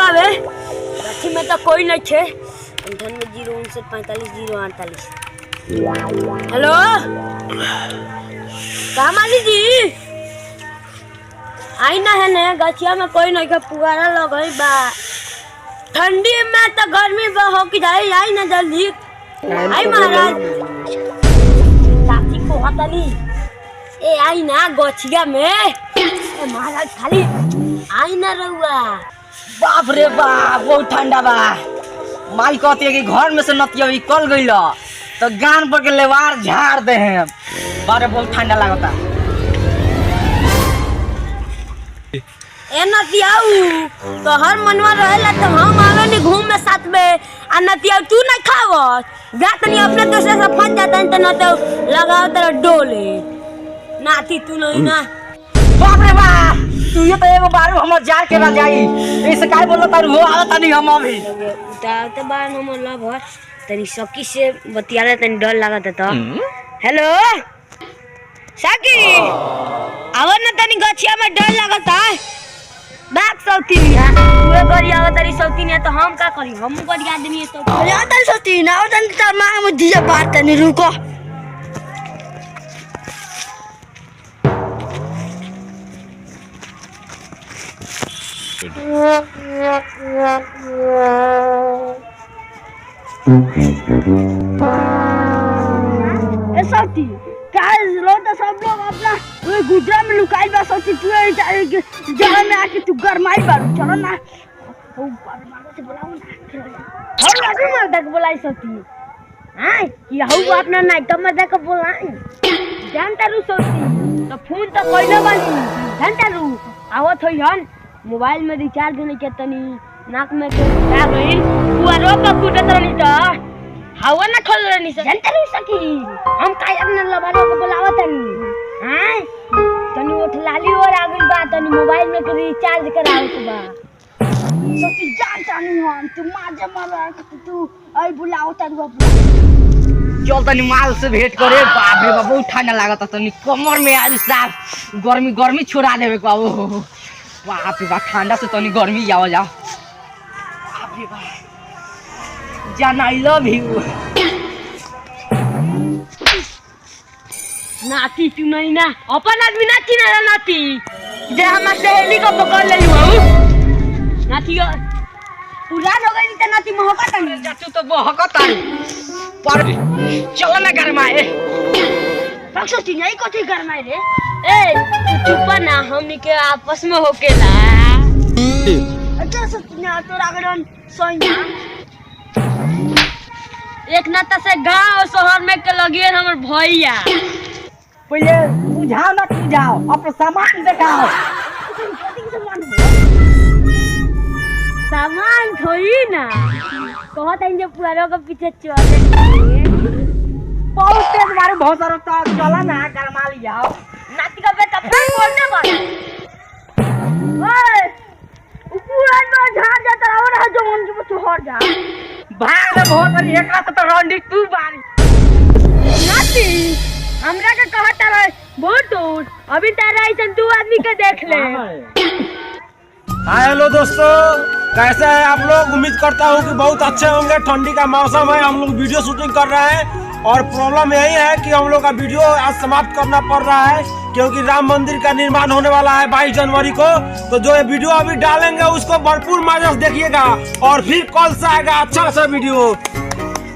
आवे गछी में तो कोई नहीं छे। 98 059 45 048। हेलो कामाली जी आई ना है ने गछिया में कोई नहीं के पुगारा लगई बा। ठंडी में तो गर्मी हो की जाए आई ना जल्दी आई महाराज काकी को हतली ए आई ना गछिया में ए महाराज खाली आई ना रहुआ। बाप रे बाप बहुत ठंडा बा। माई कहती है कि घर में से नतिया निकल गई तो गान पर के लेवार झाड़ दे हैं। बारे बहुत ठंडा लगता ए नतियाऊ तो हर मनवा रहेला तो हम आवे नहीं घूम में साथ में आ नतियाऊ तू नहीं खावत जा तनी अपने दूसरे से फंस जाता है तो न तो लगाओ तेरा डोले नाती तू नहीं ना। बाप रे बाप तू ये तो एगो बारू हमर जार के ना जाई ऐसे काय बोलत तारू हो आवत नहीं हम अभी उतारते बार हम लव है तनी सकी से बतियाले तनी डर लागत है तो। हेलो साकी आवा ना तनी गछिया में डर लागत है बाग सौतीनिया तू गरी आवा तरी सौतीनिया तो हम का करी हम गरी आदमी है तो या तनी सौतीनिया और तनी त मांग में दिया बात तनी रुको। सौती तो सब लोग अपना गुजरा में लुकाई बा सौती तू जहाँ में आके तू गरमाई बारू चलो ना से बुलाओ ना हम लाडू मर्दा के बुलाई सौती हां कि हऊ अपना ना एकदम मर्दा के बुलाई जानता रू सौती तो फोन तो कइले बानी जानता रू आवत होई हन मोबाइल में रिचार्ज नहीं के तनी नाक में के आ गई पुआरो का कुटत रहनी त हवा ना खोल रहनी से जानते रही सकी हम काहे अपने लबारो को बुलावत तनी हां तनी उठ लाली और आ गई बा तनी मोबाइल में के रिचार्ज करावत बा सकी जानता नहीं हम तू माजे मारा तू आई बुलावत तू चल तनी माल से भेंट करे। बाप रे बाप बहुत ठंडा लागत तनी कमर में आज साफ गर्मी गर्मी छोड़ा देवे बाबू। बाप रे बाप ठंडा से तनी गर्मी जाओ जाओ। बाप रे बाप जान आई लव यू नाती तू नहीं ना अपन आदमी नाती ना नाती जे हमार सहेली को पकड़ ले लू नाती पुरान हो गई त नाती महकत नहीं तू तो महकत आई पर चल ना घर में पक्षो ती नहीं कोठी घर में रे ए तू चुप ना हमनी के आपस में होकेला अच्छा सतना तो रागड़न सोइना एक नाता से गांव शहर में के लगिए हमर भैया पहले बुझाओ ना तू जाओ अपना सामान दिखाओ। सामान थोड़ी ना कहत है जे पुआरो के पीछे चले बहुत तेज मारे बहुत सारा तो चला ना गरमा लिया नाती का बेटा फिर बोलने वाला ओए पुआर में झाड़ जाता और जो मन के छोड़ जा भाग में बहुत बड़ी एकरा से तो रंडी तू बारी नाती हमरा के कहता रहे बहुत दूर अभी तारा ऐसन दो आदमी के देख ले। हाय हेलो दोस्तों कैसे हैं आप लोग। उम्मीद करता हूँ कि बहुत अच्छे होंगे। ठंडी का मौसम है हम लोग वीडियो शूटिंग कर रहे हैं और प्रॉब्लम यही है कि हम लोग का वीडियो आज समाप्त करना पड़ रहा है क्योंकि राम मंदिर का निर्माण होने वाला है 22 जनवरी को। तो जो ये वीडियो अभी डालेंगे उसको भरपूर मजा से देखिएगा और फिर कल से आएगा अच्छा सा वीडियो।